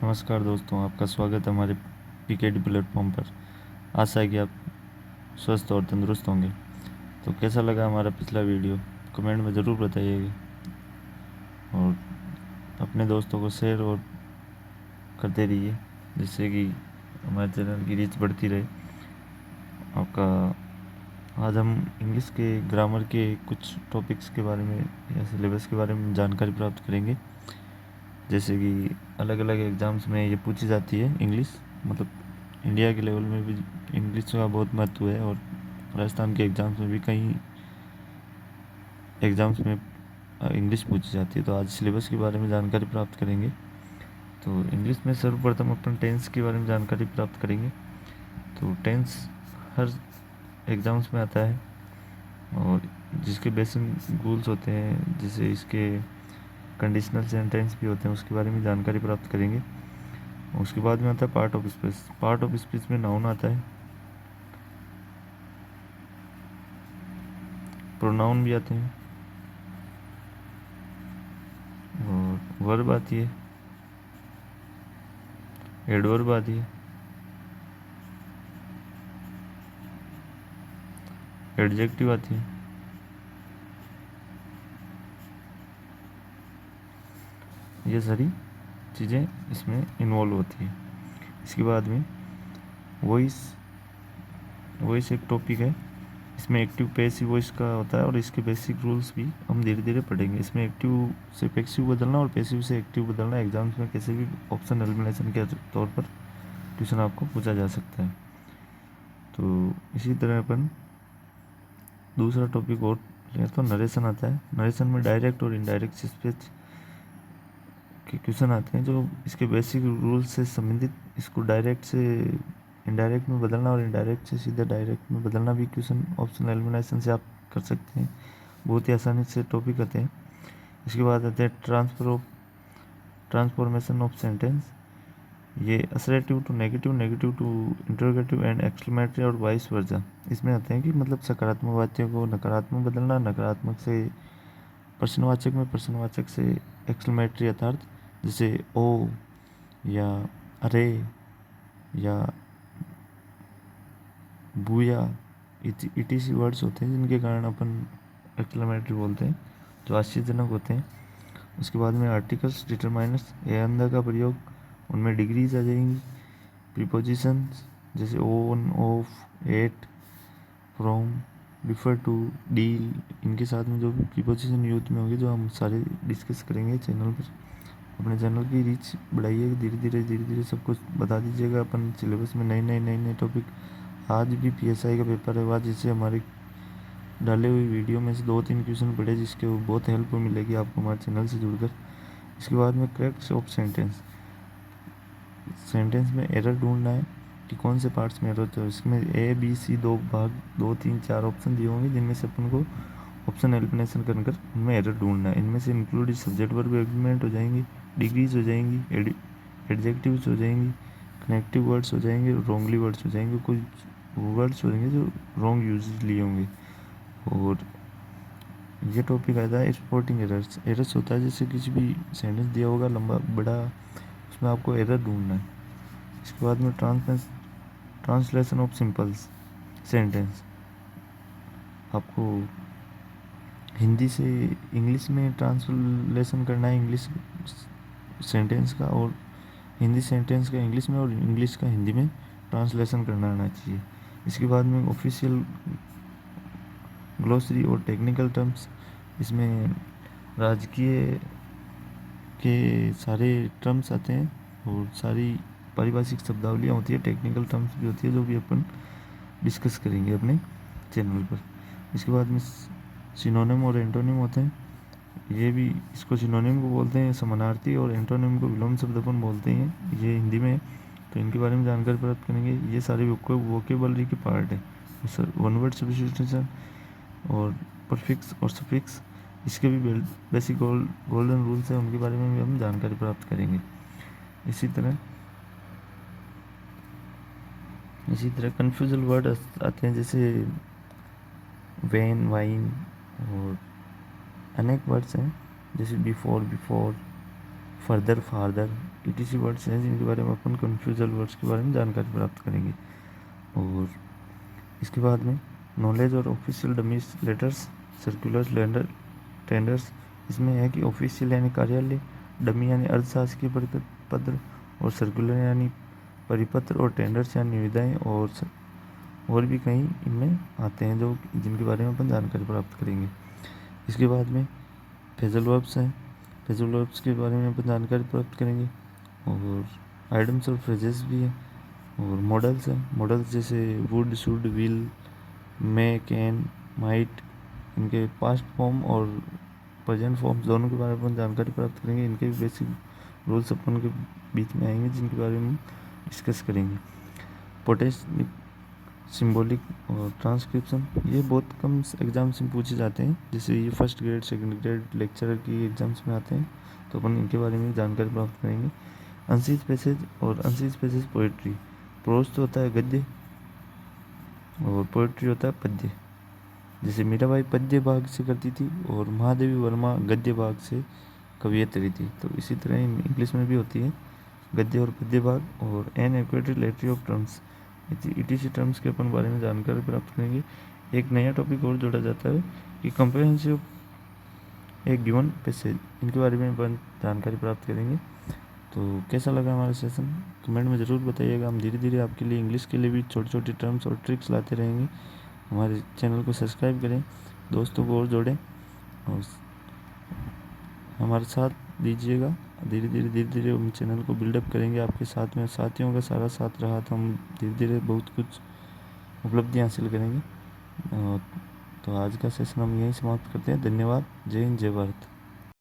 नमस्कार दोस्तों, आपका स्वागत है हमारे पीकेडी प्लेटफॉर्म पर। आशा है कि आप स्वस्थ और तंदुरुस्त होंगे। तो कैसा लगा हमारा पिछला वीडियो, कमेंट में ज़रूर बताइएगा और अपने दोस्तों को शेयर और करते रहिए, जिससे कि हमारे चैनल की रीच बढ़ती रहे। आपका आज हम इंग्लिश के ग्रामर के कुछ टॉपिक्स के बारे में या सिलेबस के बारे में जानकारी प्राप्त करेंगे। जैसे कि अलग अलग एग्ज़ाम्स में ये पूछी जाती है इंग्लिश, मतलब इंडिया के लेवल में भी इंग्लिश का बहुत महत्व है और राजस्थान के एग्ज़ाम्स में भी कई एग्ज़ाम्स में इंग्लिश पूछी जाती है। तो आज सिलेबस के बारे में जानकारी प्राप्त करेंगे। तो इंग्लिश में सर्वप्रथम अपन टेंस के बारे में जानकारी प्राप्त करेंगे। तो टेंस हर एग्ज़ाम्स में आता है और जिसके बेसिक रूल्स होते हैं, जैसे इसके कंडीशनल सेंटेंस भी होते हैं, उसके बारे में जानकारी प्राप्त करेंगे। उसके बाद में आता है part of speech. Part of speech में नाउन आता है, प्रोनाउन भी आते हैं और वर्ब आती है, एडवर्ब आती है, एडजेक्टिव आती है। ये सारी चीज़ें इसमें इन्वॉल्व होती है। इसके बाद में वॉइस वॉइस एक टॉपिक है। इसमें एक्टिव पैसिव वॉइस का होता है और इसके बेसिक रूल्स भी हम धीरे धीरे पढ़ेंगे। इसमें एक्टिव से पैसिव बदलना और पैसिव से एक्टिव बदलना एग्जाम्स में किसी भी ऑप्शन एलिमिनेशन के तौर पर क्वेश्चन आपको पूछा जा सकता है। तो इसी तरह अपन दूसरा टॉपिक और लें तो नरेशन आता है। नरेशन में डायरेक्ट और इनडायरेक्ट स्पीच के क्वेश्चन आते हैं, जो इसके बेसिक रूल्स से संबंधित। इसको डायरेक्ट से इनडायरेक्ट में बदलना और इनडायरेक्ट से सीधे डायरेक्ट में बदलना भी क्वेश्चन ऑप्शन एलिमिनेशन से आप कर सकते हैं। बहुत ही आसानी से टॉपिक आते हैं। इसके बाद आते हैं ट्रांसफॉर्मेशन ऑफ सेंटेंस। ये assertive to negative, negative to interrogative and exclamatory और वाइस वर्सा। इसमें आते हैं कि मतलब सकारात्मक वाक्य को नकारात्मक बदलना, नकारात्मक से प्रश्नवाचक में, प्रश्नवाचक से एक्सक्लेमेटरी अर्थात जैसे ओ या अरे या बूया, इटीसी वर्ड्स होते हैं जिनके कारण अपन एक्सक्लेमेटरी बोलते हैं, जो आश्चर्यजनक होते हैं। उसके बाद में आर्टिकल्स, डिटरमाइनर्स, ए अंदर का प्रयोग, उनमें डिग्रीज आ जाएंगी। प्रीपोजिशंस जैसे on, of, at, from, refer to, deal, इनके साथ में जो भी प्रीपोजिशन यूज में होंगे, जो हम सारे डिस्कस करेंगे चैनल पर। अपने चैनल की रीच बढ़ाइए, धीरे धीरे सब कुछ बता दीजिएगा। अपन सिलेबस में नए नए टॉपिक, आज भी पीएसआई का पेपर है, आज जिससे हमारे डाले हुए वीडियो में से 2-3 क्वेश्चन पढ़े, जिसके बहुत हेल्प मिलेगी आपको हमारे चैनल से जुड़कर। इसके बाद में करेक्ट ऑफ सेंटेंस। सेंटेंस में एरर ढूंढना है कि कौन से पार्ट्स में एरर होता है। इसमें ए बी सी 2 भाग, 2 3 4 ऑप्शन दिए होंगे, जिनमें से अपन को ऑप्शन एलिमिनेशन कर उनमें एरर ढूंढना है। इनमें से इंक्लूड सब्जेक्ट वर्ब एग्रीमेंट हो जाएंगी, डिग्रीज हो जाएंगी, एडजेक्टिव्स हो जाएंगी, कनेक्टिव वर्ड्स हो जाएंगे, रॉन्गली वर्ड्स हो जाएंगे, कुछ वर्ड्स हो जाएंगे जो रॉन्ग यूज लिए होंगे। और ये टॉपिक आता है स्पोर्टिंग एरर्स। एरर्स होता है जैसे किसी भी सेंटेंस दिया होगा लंबा बड़ा, उसमें आपको एरर ढूंढना है। इसके बाद में ट्रांसलेशन ऑफ सिंपल्स सेंटेंस। आपको हिंदी से इंग्लिश में ट्रांसलेशन करना है, इंग्लिश सेंटेंस का, और हिंदी सेंटेंस का इंग्लिश में, और इंग्लिश का हिंदी में ट्रांसलेशन करना आना चाहिए। इसके बाद में ऑफिशियल ग्लोसरी और टेक्निकल टर्म्स। इसमें राजकीय के सारे टर्म्स आते हैं और सारी पारिभाषिक शब्दावलियाँ होती है, टेक्निकल टर्म्स भी होती है, जो भी अपन डिस्कस करेंगे अपने चैनल पर। इसके बाद में सिनोनिम और एंटोनिम होते हैं। ये भी, इसको सिनोनिम को बोलते हैं समानार्थी, और एंटोनिम को विलोम शब्द अपन बोलते हैं, ये हिंदी में। तो इनके बारे में जानकारी प्राप्त करेंगे। ये सारे वोकेबलरी के पार्ट है। वन वर्ड सब्स्टिट्यूशन और परफिक्स और सफिक्स, इसके भी बेसिक गोल्डन रूल्स हैं, उनके बारे में भी हम जानकारी प्राप्त करेंगे। इसी तरह कन्फ्यूजल वर्ड आते हैं, जैसे वैन, वाइन, और अनेक वर्ड्स हैं जैसे before, further, farther, ETC words हैं जिनके बारे में अपन कन्फ्यूजल वर्ड्स के बारे में जानकारी प्राप्त करेंगे। और इसके बाद में नॉलेज और official dummies letters, circulars, lender, tenders. इसमें है कि ऑफिशियल यानी कार्यालय, डमी यानी अर्धशासकीय पत्र, और सर्कुलर यानी परिपत्र, और टेंडर्स यानी निविदाएँ, और भी कई इनमें आते हैं जो जिनके बारे में अपन जानकारी प्राप्त करेंगे। इसके बाद में फ्रेजल वर्ब्स हैं। फ्रेजल वर्ब्स के बारे में अपन जानकारी प्राप्त करेंगे। और आइडम्स और फ्रेजेस भी हैं। और मॉडल्स हैं। मॉडल्स जैसे would, should, will, may, can, might, इनके पास्ट फॉर्म और प्रेजेंट फॉर्म्स दोनों के बारे में अपन जानकारी प्राप्त करेंगे। इनके भी बेसिक रूल्स अपन के बीच में आएंगे जिनके बारे में डिस्कस करेंगे। पोटेंशियल, सिंबॉलिक और ट्रांसक्रिप्शन, ये बहुत कम एग्जाम्स में पूछे जाते हैं। जैसे ये first grade, second grade lecturer की एग्जाम्स में आते हैं, तो अपन इनके बारे में जानकारी प्राप्त करेंगे। अनसीज पैसेज और अनसीज पैसेज पोएट्री। प्रोज तो होता है गद्य और पोएट्री होता है पद्य। जैसे मीराबाई पद्य भाग से करती थी और महादेवी वर्मा गद्य भाग से कवियत्री थी। तो इसी तरह इंग्लिश में भी होती है गद्य और पद्य भाग। और एन एक्वेटरी ऑफ टर्म्स, ETC टर्म्स के अपन बारे में जानकारी प्राप्त करेंगे। एक नया टॉपिक और जोड़ा जाता है कि कंप्रहेंसिव एक गिवन पैसेज, इनके बारे में अपन जानकारी प्राप्त करेंगे। तो कैसा लगा हमारा सेशन कमेंट में ज़रूर बताइएगा। हम धीरे धीरे आपके लिए इंग्लिश के लिए भी छोटी छोटी टर्म्स और ट्रिक्स लाते रहेंगे। हमारे चैनल को सब्सक्राइब करें, दोस्तों को और जोड़ें और हमारे साथ दीजिएगा। धीरे धीरे हम चैनल को बिल्डअप करेंगे आपके साथ में। साथियों का सारा साथ रहा तो हम धीरे धीरे बहुत कुछ उपलब्धि हासिल करेंगे। तो आज का सेशन हम यहीं समाप्त करते हैं। धन्यवाद। जय हिंद, जय भारत।